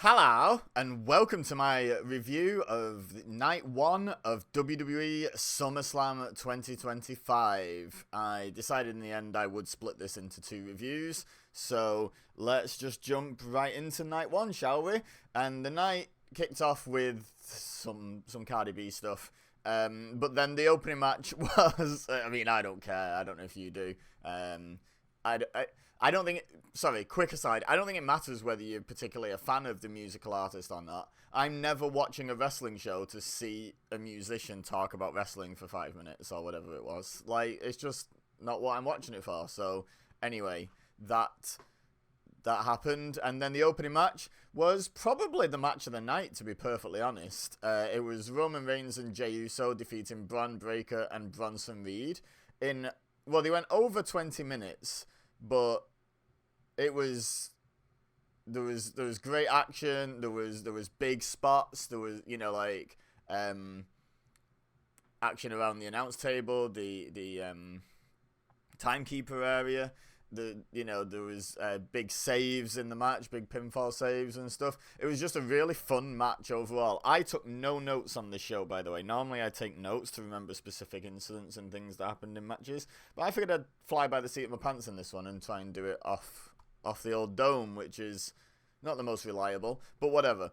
Hello, and welcome to my review of Night 1 of WWE SummerSlam 2025. I decided in the end I would split this into two reviews, so let's just jump right into Night 1, shall we? And the night kicked off with some Cardi B stuff, but then the opening match was, I don't care, I don't know if you do, I don't think, quick aside, I don't think it matters whether you're particularly a fan of the musical artist or not. I'm never watching a wrestling show to see a musician talk about wrestling for 5 minutes or whatever it was. Like, it's just not what I'm watching it for. So, anyway, that happened. And then the opening match was probably the match of the night, to be perfectly honest. It was Roman Reigns and Jey Uso defeating Braun Breaker and Bronson Reed they went over 20 minutes, but there was great action. There was big spots. There was action around the announce table, the timekeeper area. There was big saves in the match, big pinfall saves and stuff. It was just a really fun match overall. I took no notes on this show, by the way. Normally I take notes to remember specific incidents and things that happened in matches, but I figured I'd fly by the seat of my pants in this one and try and do it off the old dome, which is not the most reliable, but whatever.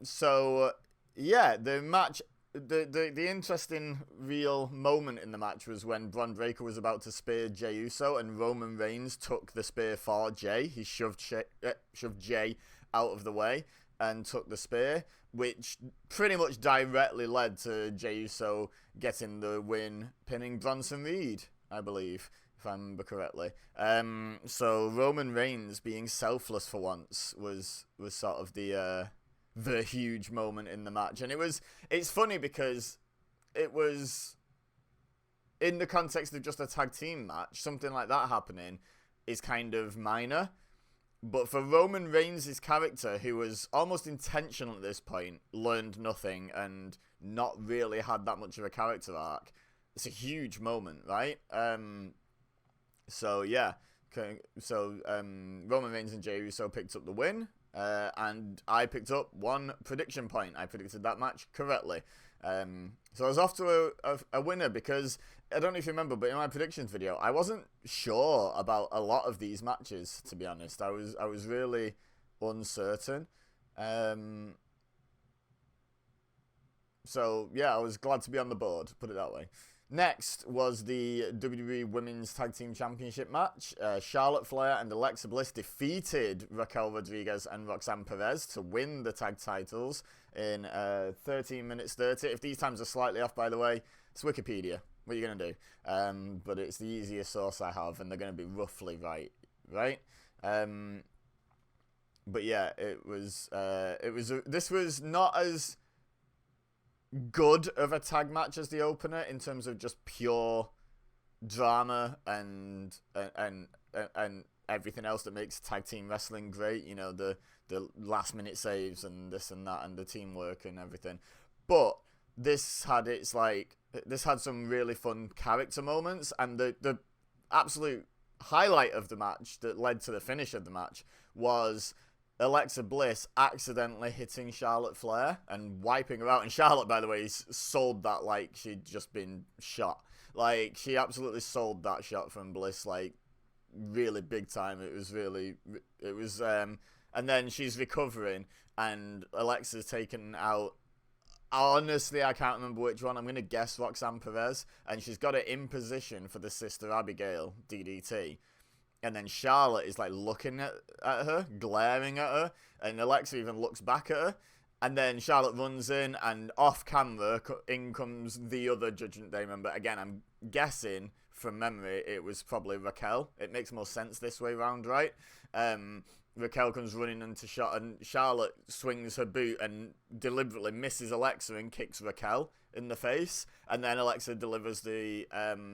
So yeah, the match. The interesting real moment in the match was when Braun Breaker was about to spear Jey Uso and Roman Reigns took the spear for Jey. He shoved Jey out of the way and took the spear, which pretty much directly led to Jey Uso getting the win, pinning Bronson Reed, I believe, if I remember correctly. So Roman Reigns being selfless for once was sort of the huge moment in the match. And it's funny because it was in the context of just a tag team match, something like that happening is kind of minor. But for Roman Reigns' character, who was almost intentional at this point, learned nothing and not really had that much of a character arc, it's a huge moment, right? So yeah. Roman Reigns and Jey Uso picked up the win. And I picked up one prediction point. I predicted that match correctly. So I was off to a winner because, I don't know if you remember, but in my predictions video, I wasn't sure about a lot of these matches, to be honest. I was really uncertain. So yeah, I was glad to be on the board, put it that way. Next was the WWE Women's Tag Team Championship match. Charlotte Flair and Alexa Bliss defeated Raquel Rodriguez and Roxanne Perez to win the tag titles in 13 minutes 30. If these times are slightly off, by the way, it's Wikipedia. What are you going to do? But it's the easiest source I have, and they're going to be roughly right? But yeah, this was not as good of a tag match as the opener in terms of just pure drama and everything else that makes tag team wrestling great. You know, the last minute saves and this and that and the teamwork and everything. But this had some really fun character moments, and the absolute highlight of the match that led to the finish of the match was Alexa Bliss accidentally hitting Charlotte Flair and wiping her out. And Charlotte, by the way, sold that like she'd just been shot. Like, she absolutely sold that shot from Bliss, like, really big time. And then she's recovering, and Alexa's taken out. Honestly, I can't remember which one. I'm going to guess Roxanne Perez. And she's got it in position for the Sister Abigail DDT. And then Charlotte is like looking at her, glaring at her, and Alexa even looks back at her. And then Charlotte runs in, and off camera, in comes the other Judgment Day member. Again, I'm guessing from memory it was probably Raquel. It makes more sense this way round, right? Raquel comes running into shot, and Charlotte swings her boot and deliberately misses Alexa and kicks Raquel in the face. And then Alexa delivers the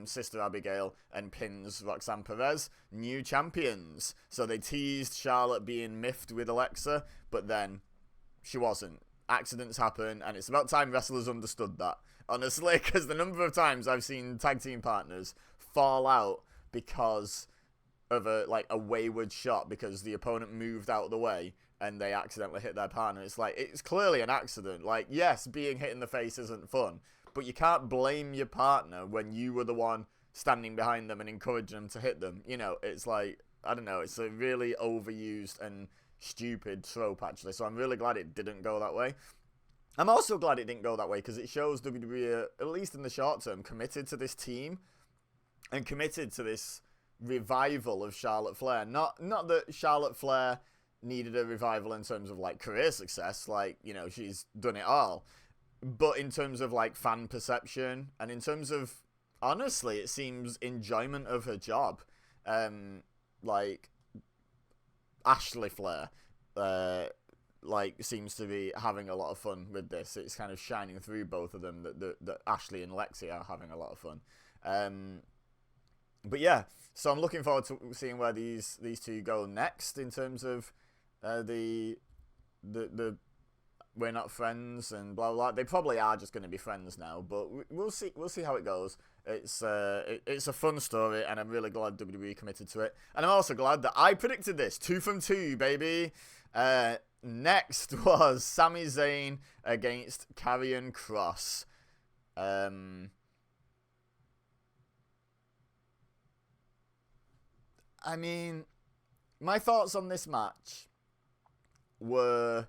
Sister Abigail and pins Roxanne Perez. New champions. So they teased Charlotte being miffed with Alexa, but then she wasn't. Accidents happen, and it's about time wrestlers understood that. Honestly, because the number of times I've seen tag team partners fall out because of a wayward shot because the opponent moved out of the way and they accidentally hit their partner. It's like, it's clearly an accident. Like, yes, being hit in the face isn't fun, but you can't blame your partner when you were the one standing behind them and encouraging them to hit them. You know, it's like, I don't know, it's a really overused and stupid trope, actually. So I'm really glad it didn't go that way. I'm also glad it didn't go that way because it shows WWE, at least in the short term, committed to this team and committed to this revival of Charlotte Flair. Not that Charlotte Flair needed a revival in terms of like career success, like, you know, she's done it all, but in terms of like fan perception and in terms of, honestly, it seems enjoyment of her job. Like Ashley Flair, like seems to be having a lot of fun with this. It's kind of shining through both of them that Ashley and Lexi are having a lot of fun. But yeah, so I'm looking forward to seeing where these two go next in terms of the we're not friends and blah blah. They probably are just going to be friends now, but we'll see how it goes. It's a fun story, and I'm really glad WWE committed to it. And I'm also glad that I predicted this 2 from 2, baby. Next was Sami Zayn against Karrion Kross. I mean, my thoughts on this match were,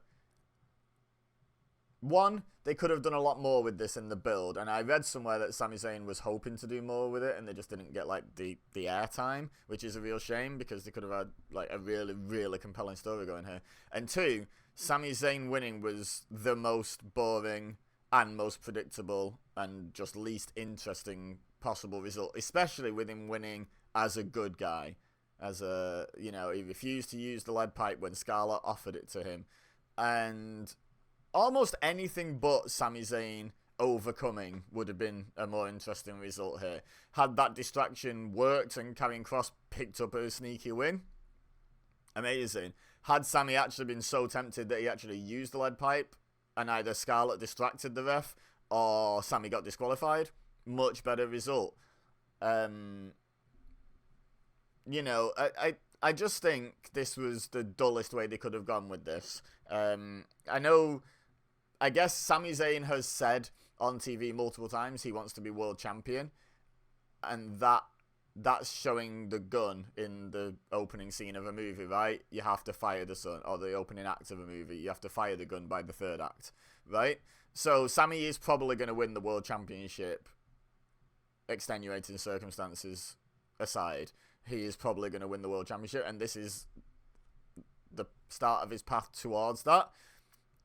one, they could have done a lot more with this in the build, and I read somewhere that Sami Zayn was hoping to do more with it, and they just didn't get like the airtime, which is a real shame because they could have had like a really, really compelling story going here. And two, Sami Zayn winning was the most boring and most predictable and just least interesting possible result, especially with him winning as a good guy. As a, you know, he refused to use the lead pipe when Scarlett offered it to him. And almost anything but Sami Zayn overcoming would have been a more interesting result here. Had that distraction worked and Karrion Kross picked up a sneaky win, amazing. Had Sami actually been so tempted that he actually used the lead pipe and either Scarlett distracted the ref or Sami got disqualified, much better result. You know, I just think this was the dullest way they could have gone with this. I guess Sami Zayn has said on TV multiple times he wants to be world champion, and that's showing the gun in the opening scene of a movie, right? You have to fire the son, or the opening act of a movie, you have to fire the gun by the third act, right? So Sami is probably going to win the world championship, extenuating circumstances aside. He is probably going to win the world championship, and this is the start of his path towards that.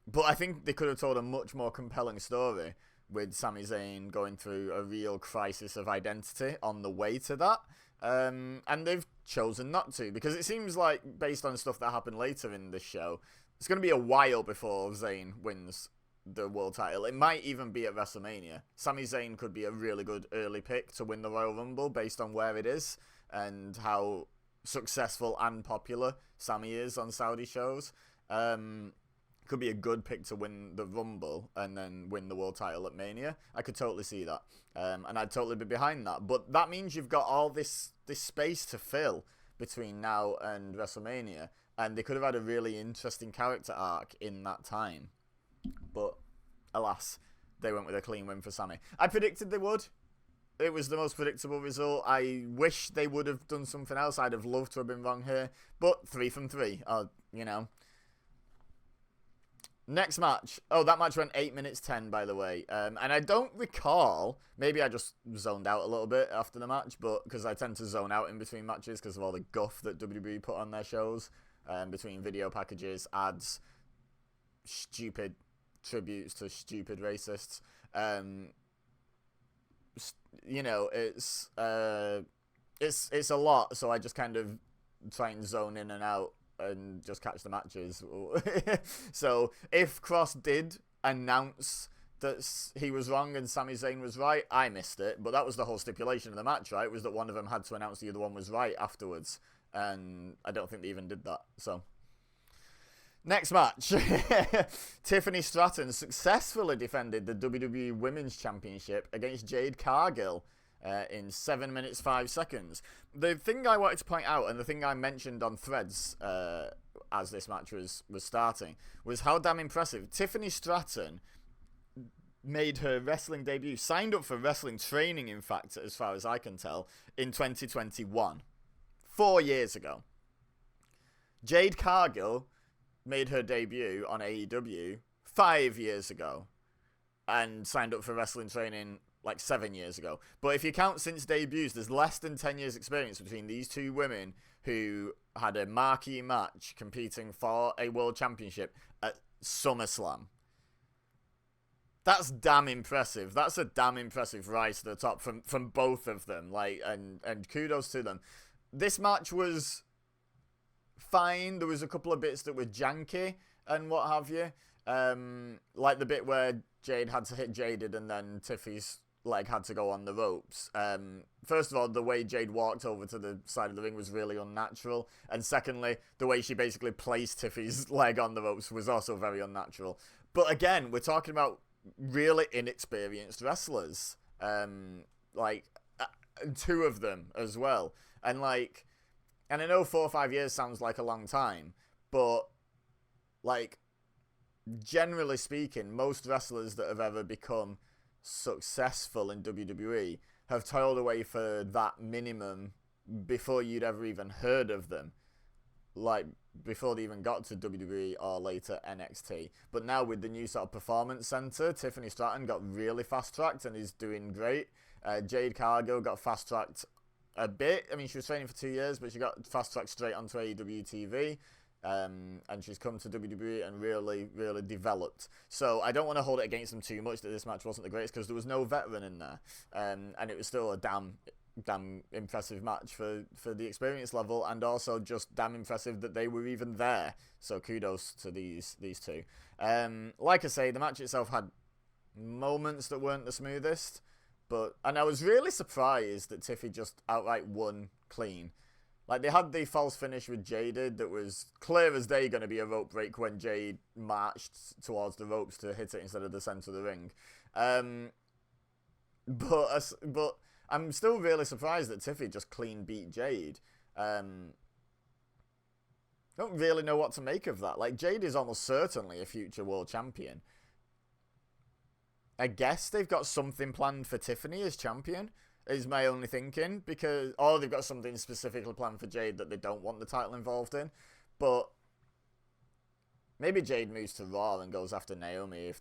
But I think they could have told a much more compelling story with Sami Zayn going through a real crisis of identity on the way to that. And they've chosen not to, because it seems like, based on stuff that happened later in this show, it's going to be a while before Zayn wins the world title. It might even be at WrestleMania. Sami Zayn could be a really good early pick to win the Royal Rumble based on where it is and how successful and popular Sami is on Saudi shows. Could be a good pick to win the Rumble and then win the world title at Mania. I could totally see that. And I'd totally be behind that. But that means you've got all this space to fill between now and WrestleMania. And they could have had a really interesting character arc in that time. But alas, they went with a clean win for Sami. I predicted they would. It was the most predictable result. I wish they would have done something else. I'd have loved to have been wrong here. But 3 from 3. You know. Next match. Oh, that match went 8 minutes 10, by the way. And I don't recall. Maybe I just zoned out a little bit after the match, but because I tend to zone out in between matches because of all the guff that WWE put on their shows, between video packages, ads, stupid tributes to stupid racists. You know, it's a lot, so I just kind of try and zone in and out and just catch the matches. So if Kross did announce that he was wrong and Sami Zayn was right, I missed it, but that was the whole stipulation of the match, right? Was that one of them had to announce the other one was right afterwards, and I don't think they even did that. So next match. Tiffany Stratton successfully defended the WWE Women's Championship against Jade Cargill. in 7 minutes 5 seconds. The thing I wanted to point out, and the thing I mentioned on Threads as this match was starting, was how damn impressive Tiffany Stratton made her wrestling debut, signed up for wrestling training, in fact, as far as I can tell, in 2021. 4 years ago. Jade Cargill made her debut on AEW 5 years ago and signed up for wrestling training like 7 years ago. But if you count since debuts, there's less than 10 years experience between these two women who had a marquee match competing for a world championship at SummerSlam. That's damn impressive. That's a damn impressive rise to the top from both of them. Like, and kudos to them. This match was fine. There was a couple of bits that were janky and what have you. Like the bit where Jade had to hit Jaded and then Tiffy's leg had to go on the ropes. First of all, the way Jade walked over to the side of the ring was really unnatural. And secondly, the way she basically placed Tiffy's leg on the ropes was also very unnatural. But again, we're talking about really inexperienced wrestlers. Two of them as well. And I know 4 or 5 years sounds like a long time, but generally speaking, most wrestlers that have ever become successful in WWE have toiled away for that minimum before you'd ever even heard of them. Like, before they even got to WWE or later NXT. But now with the new sort of performance center, Tiffany Stratton got really fast-tracked and is doing great. Jade Cargill got fast-tracked a bit. I mean, she was training for 2 years, but she got fast-tracked straight onto AEW TV. And she's come to WWE and really, really developed. So I don't want to hold it against them too much that this match wasn't the greatest, because there was no veteran in there. And it was still a damn impressive match for the experience level, and also just damn impressive that they were even there. So kudos to these two. Like I say, the match itself had moments that weren't the smoothest, and I was really surprised that Tiffy just outright won clean. Like, they had the false finish with Jaded that was clear as day going to be a rope break when Jade marched towards the ropes to hit it instead of the center of the ring. But I'm still really surprised that Tiffy just clean beat Jade. Don't really know what to make of that. Like, Jade is almost certainly a future world champion. I guess they've got something planned for Tiffany as champion, is my only thinking, or they've got something specifically planned for Jade that they don't want the title involved in. But maybe Jade moves to Raw and goes after Naomi. If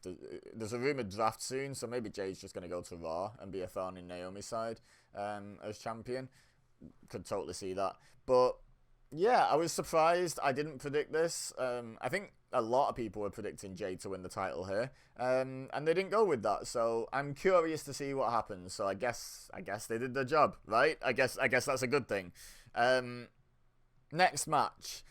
there's a rumored draft soon, so maybe Jade's just going to go to Raw and be a thorn in Naomi's side as champion. Could totally see that. But yeah, I was surprised. I didn't predict this. I think a lot of people were predicting Jade to win the title here, and they didn't go with that. So I'm curious to see what happens. So I guess they did their job, right? I guess that's a good thing. Next match,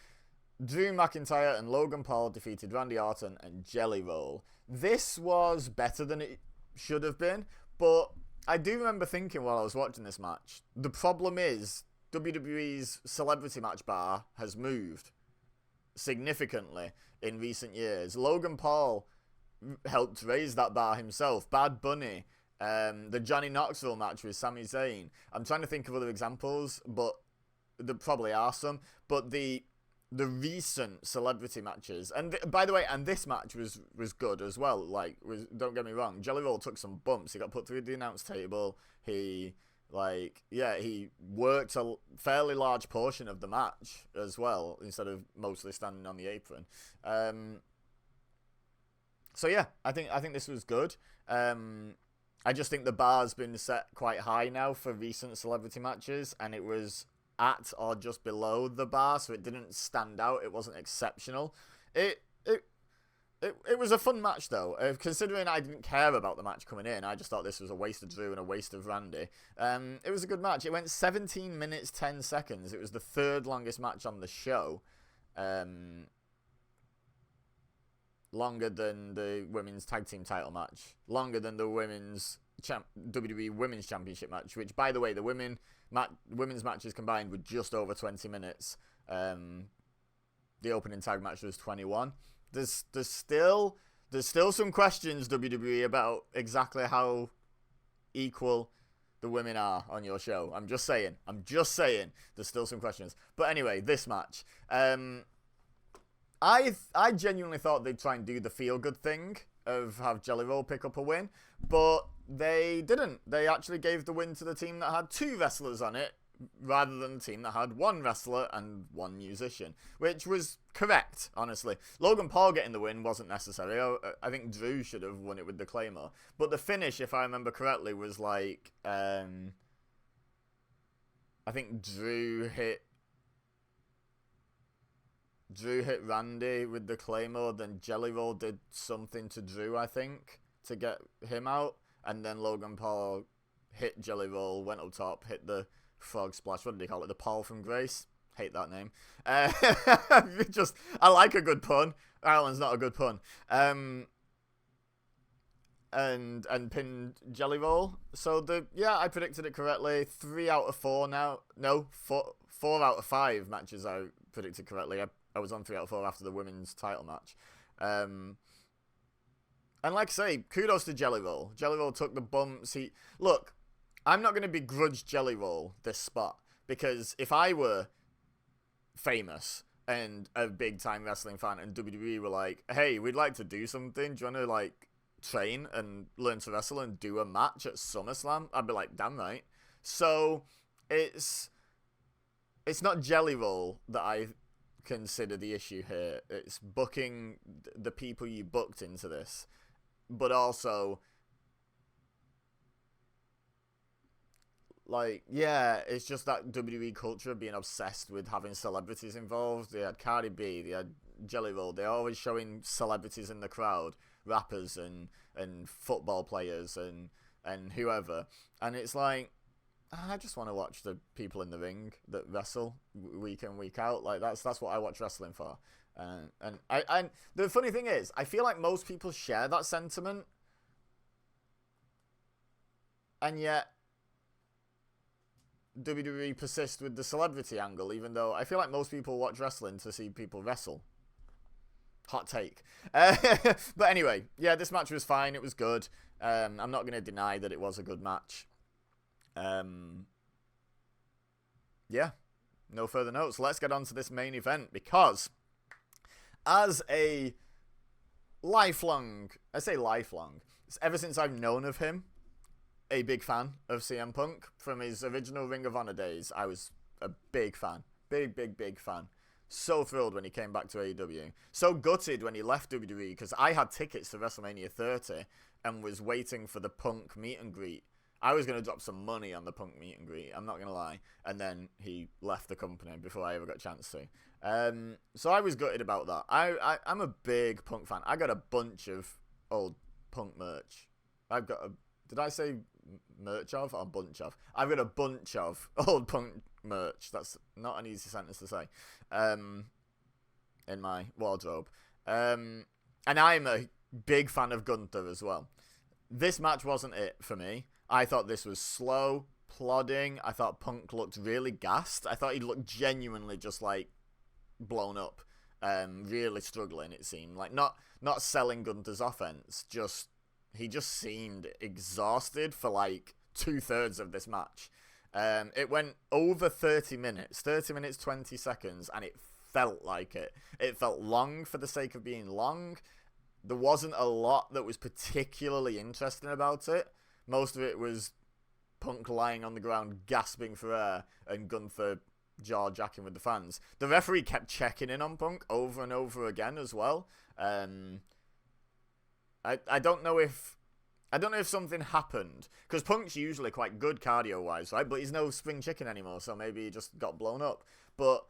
Drew McIntyre and Logan Paul defeated Randy Orton and Jelly Roll. This was better than it should have been, but I do remember thinking while I was watching this match, the problem is WWE's celebrity match bar has moved significantly in recent years. Logan Paul helped raise that bar himself. Bad Bunny, the Johnny Knoxville match with Sami Zayn. I'm trying to think of other examples, but there probably are some. But the recent celebrity matches, and by the way, and this match was good as well. Like, don't get me wrong, Jelly Roll took some bumps. He got put through the announce table. He worked a fairly large portion of the match as well, instead of mostly standing on the apron. So yeah, I think this was good. I just think the bar's been set quite high now for recent celebrity matches, and it was at or just below the bar, so it didn't stand out. It wasn't exceptional. It was a fun match, though. Considering I didn't care about the match coming in, I just thought this was a waste of Drew and a waste of Randy. It was a good match. It went 17 minutes, 10 seconds. It was the third longest match on the show. Longer than the women's tag team title match. Longer than the WWE Women's Championship match, which, by the way, the women's matches combined were just over 20 minutes. The opening tag match was 21. There's still some questions, WWE, about exactly how equal the women are on your show. I'm just saying. There's still some questions. But anyway, this match. I genuinely thought they'd try and do the feel-good thing of have Jelly Roll pick up a win, but they didn't. They actually gave the win to the team that had 2 wrestlers on it, rather than the team that had 1 wrestler and 1 musician, which was correct, honestly. Logan Paul getting the win wasn't necessary. I think Drew should have won it with the Claymore. But the finish, if I remember correctly, was like, I think Drew hit Randy with the Claymore, then Jelly Roll did something to Drew, I think, to get him out, and then Logan Paul hit Jelly Roll, went up top, hit the frog splash. What did he call it? The Paul from Grace? Hate that name. I like a good pun. Ireland's not a good pun. And pinned Jelly Roll. So I predicted it correctly. 3 out of 4 now. No, 4 out of 5 matches I predicted correctly. I was on 3 out of 4 after the women's title match. And like I say, kudos to Jelly Roll. Jelly Roll took the bumps. Look, I'm not going to begrudge Jelly Roll this spot, because if I were famous and a big-time wrestling fan and WWE were like, hey, we'd like to do something, do you want to, like, train and learn to wrestle and do a match at SummerSlam? I'd be like, damn right. So, it's not Jelly Roll that I consider the issue here. It's booking the people you booked into this, but also, like, yeah, it's just that WWE culture of being obsessed with having celebrities involved. They had Cardi B, they had Jelly Roll. They're always showing celebrities in the crowd, rappers and football players and whoever. And it's like, I just want to watch the people in the ring that wrestle week in, week out. Like, that's what I watch wrestling for. And the funny thing is, I feel like most people share that sentiment, and yet WWE persist with the celebrity angle, even though I feel like most people watch wrestling to see people wrestle. Hot take. But anyway, yeah, this match was fine. It was good. I'm not going to deny that it was a good match. Yeah, no further notes. Let's get on to this main event, because as a lifelong, ever since I've known of him, a big fan of CM Punk. From his original Ring of Honor days, I was a big fan. Big fan. So thrilled when he came back to AEW. So gutted when he left WWE, because I had tickets to WrestleMania 30 and was waiting for the Punk meet and greet. I was going to drop some money on the Punk meet and greet, I'm not going to lie. And then he left the company before I ever got a chance to. So I was gutted about that. I'm a big Punk fan. I got a bunch of old Punk merch. Did I say merch of or bunch of? I've got a bunch of old Punk merch. That's not an easy sentence to say. In my wardrobe. And I'm a big fan of Gunther as well. This match wasn't it for me. I thought this was slow, plodding. I thought Punk looked really gassed. I thought he looked genuinely just like blown up. Really struggling, it seemed. Like not selling Gunther's offense, he just seemed exhausted for like 2/3 of this match. It went over 30 minutes, 20 seconds, and it felt like it. It felt long for the sake of being long. There wasn't a lot that was particularly interesting about it. Most of it was Punk lying on the ground, gasping for air, and Gunther jaw-jacking with the fans. The referee kept checking in on Punk over and over again as well. I don't know if something happened, because Punk's usually quite good cardio-wise, right? But he's no spring chicken anymore, so maybe he just got blown up. But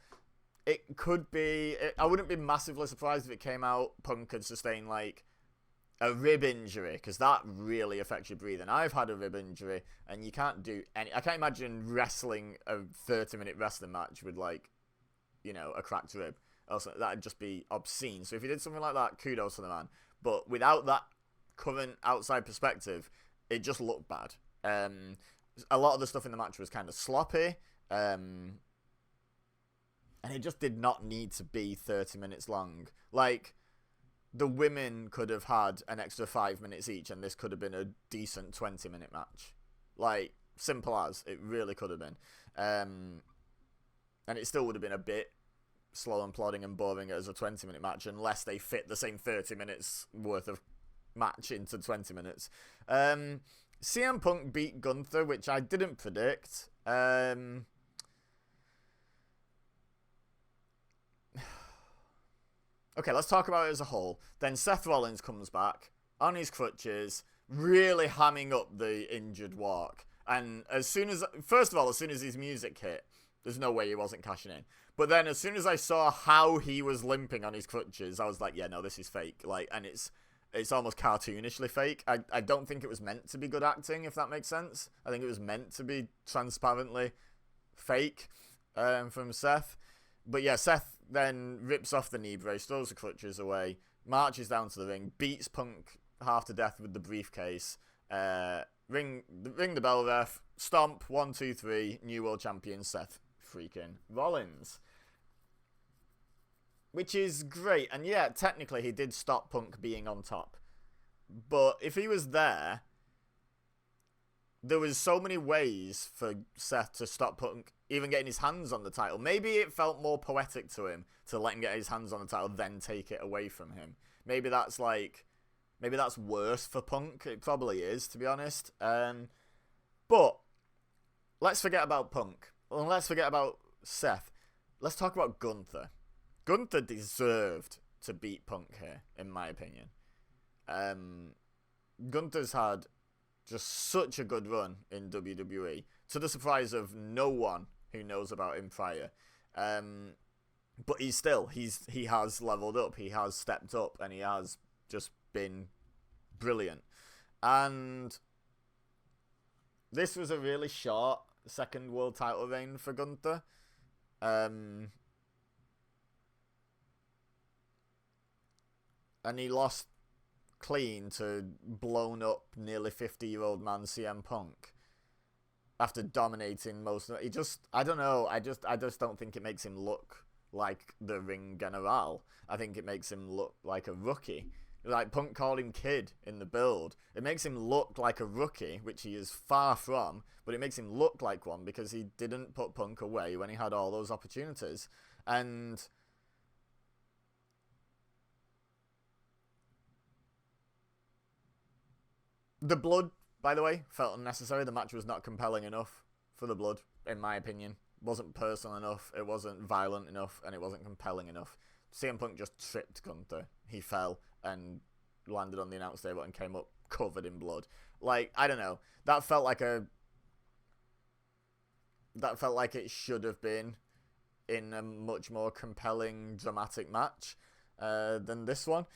it could be. I wouldn't be massively surprised if it came out Punk had sustained like a rib injury, because that really affects your breathing. I've had a rib injury, and you can't do any. I can't imagine wrestling a 30-minute wrestling match with like, a cracked rib. Also, that'd just be obscene. So if you did something like that, kudos to the man. But without that current outside perspective, it just looked bad. A lot of the stuff in the match was kind of sloppy, and it just did not need to be 30 minutes long. Like, the women could have had an extra 5 minutes each, and this could have been a decent 20-minute match. Like, Simple as. It really could have been. And it still would have been a bit slow and plodding and boring as a 20-minute match unless they fit the same 30 minutes worth of match into 20 minutes. CM Punk beat Gunther, which I didn't predict. Okay, let's talk about it as a whole. Then Seth Rollins comes back on his crutches, really hamming up the injured walk. And first of all, as soon as his music hit, there's no way he wasn't cashing in. But then as soon as I saw how he was limping on his crutches, I was like, yeah, no, this is fake. Like, and it's almost cartoonishly fake. I don't think it was meant to be good acting, if that makes sense. I think it was meant to be transparently fake from Seth. But yeah, Seth then rips off the knee brace, throws the crutches away, marches down to the ring, beats Punk half to death with the briefcase, ring the bell ref, stomp, 1, 2, 3, new world champion Seth freaking Rollins. Which is great, and yeah, technically he did stop Punk being on top. But if he was there was so many ways for Seth to stop Punk even getting his hands on the title. Maybe it felt more poetic to him to let him get his hands on the title, then take it away from him. Maybe that's worse for Punk. It probably is, to be honest. But let's forget about Punk. And let's forget about Seth. Let's talk about Gunther. Gunther deserved to beat Punk here, in my opinion. Gunther's had just such a good run in WWE, to the surprise of no one who knows about him prior. But he has leveled up, he has stepped up, and he has just been brilliant. And this was a really short second world title reign for Gunther. And he lost clean to blown up nearly 50-year-old man CM Punk after dominating most of it. I don't know, I just don't think it makes him look like the ring general. I think it makes him look like a rookie. Like, Punk called him kid in the build. It makes him look like a rookie, which he is far from, but it makes him look like one because he didn't put Punk away when he had all those opportunities. And the blood, by the way, felt unnecessary. The match was not compelling enough for the blood, in my opinion. It wasn't personal enough, it wasn't violent enough, and it wasn't compelling enough. CM Punk just tripped Gunther. He fell and landed on the announce table and came up covered in blood. Like, I don't know. That felt like it should have been in a much more compelling, dramatic match than this one.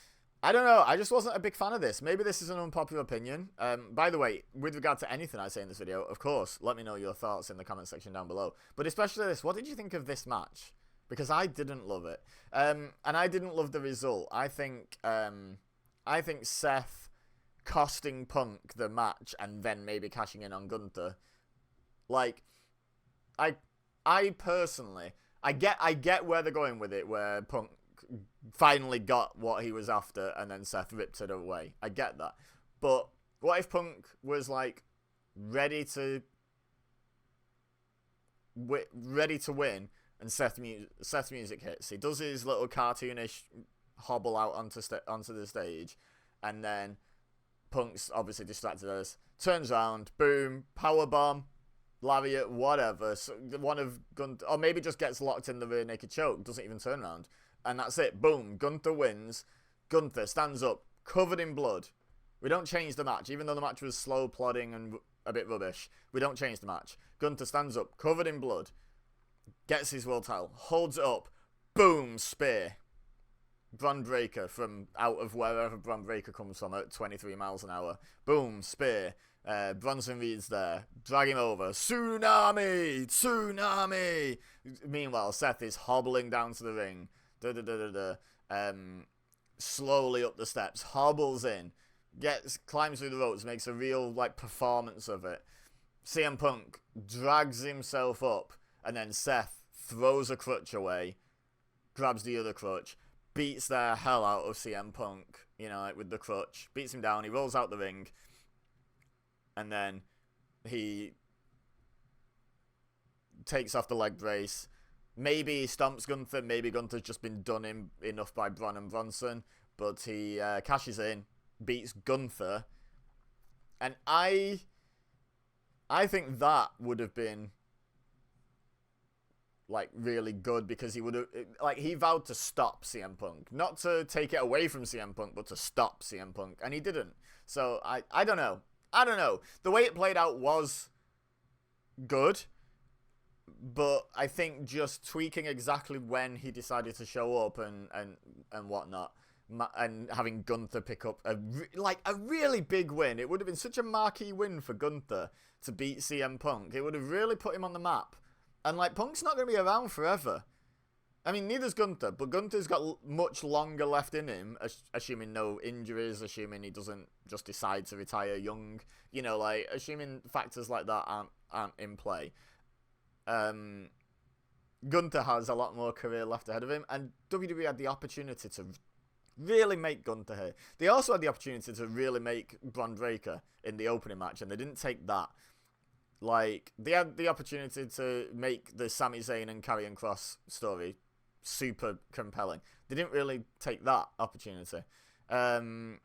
I don't know. I just wasn't a big fan of this. Maybe this is an unpopular opinion. By the way, with regard to anything I say in this video, of course, let me know your thoughts in the comment section down below. But especially this, what did you think of this match? Because I didn't love it. And I didn't love the result. I think Seth costing Punk the match and then maybe cashing in on Gunther. Like, I personally, I get where they're going with it, where Punk finally got what he was after and then Seth ripped it away. I get that. But what if Punk was like ready to win and Seth's music hits? He does his little cartoonish hobble out onto the stage, and then Punk's obviously distracted us, turns around, boom, powerbomb, lariat, whatever. So one of Gunther, or maybe just gets locked in the rear naked choke, doesn't even turn around. And that's it. Boom. Gunther wins. Gunther stands up, covered in blood. We don't change the match. Even though the match was slow, plodding, and a bit rubbish, we don't change the match. Gunther stands up, covered in blood, gets his world title, holds it up. Boom. Spear. Braun Breaker from out of wherever Braun Breaker comes from at 23 miles an hour. Boom. Spear. Bronson Reed's there. Drag him over. Tsunami! Tsunami! Meanwhile, Seth is hobbling down to the ring. Slowly up the steps, hobbles in, climbs through the ropes, makes a real performance of it. CM Punk drags himself up, and then Seth throws a crutch away, grabs the other crutch, beats the hell out of CM Punk, with the crutch, beats him down, he rolls out the ring, and then he takes off the leg brace. Maybe he stomps Gunther. Maybe Gunther's just been done in enough by Braun and Bronson. But he cashes in, beats Gunther. And I think that would have been like really good, because he would have, like, he vowed to stop CM Punk, not to take it away from CM Punk, but to stop CM Punk, and he didn't. So I don't know. The way it played out was good, but I think just tweaking exactly when he decided to show up and whatnot, and having Gunther pick up a really big win. It would have been such a marquee win for Gunther to beat CM Punk. It would have really put him on the map. And, like, Punk's not going to be around forever. I mean, neither's Gunther, but Gunther's got much longer left in him, assuming no injuries, assuming he doesn't just decide to retire young. You know, like, assuming factors like that aren't in play. Gunther has a lot more career left ahead of him, and WWE had the opportunity to really make Gunther here. They also had the opportunity to really make Bron Breakker in the opening match, and they didn't take that. Like, they had the opportunity to make the Sami Zayn and Karrion Kross story super compelling. They didn't really take that opportunity. The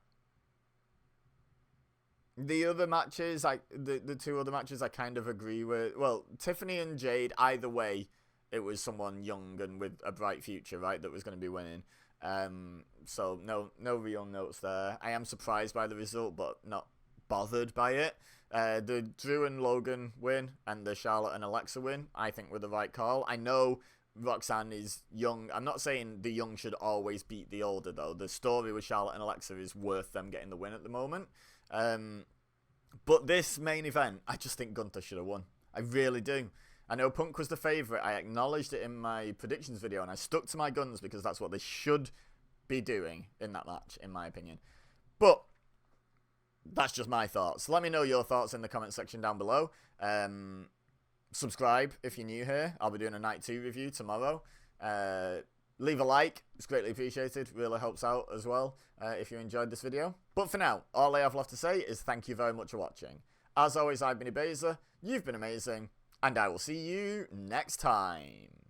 other matches, the two other matches I kind of agree with. Well, Tiffany and Jade, either way, it was someone young and with a bright future, right, that was going to be winning. So no real notes there. I am surprised by the result, but not bothered by it. The Drew and Logan win and the Charlotte and Alexa win, I think, were the right call. I know Roxanne is young. I'm not saying the young should always beat the older, though. The story with Charlotte and Alexa is worth them getting the win at the moment. But this main event, I just think Gunther should have won. I really do. I know Punk was the favourite. I acknowledged it in my predictions video, and I stuck to my guns because that's what they should be doing in that match, in my opinion. But that's just my thoughts. Let me know your thoughts in the comment section down below. Subscribe if you're new here. I'll be doing a Night 2 review tomorrow. Leave a like. It's greatly appreciated. Really helps out as well if you enjoyed this video. But for now, all I have left to say is thank you very much for watching. As always, I've been EBEZA. You've been amazing. And I will see you next time.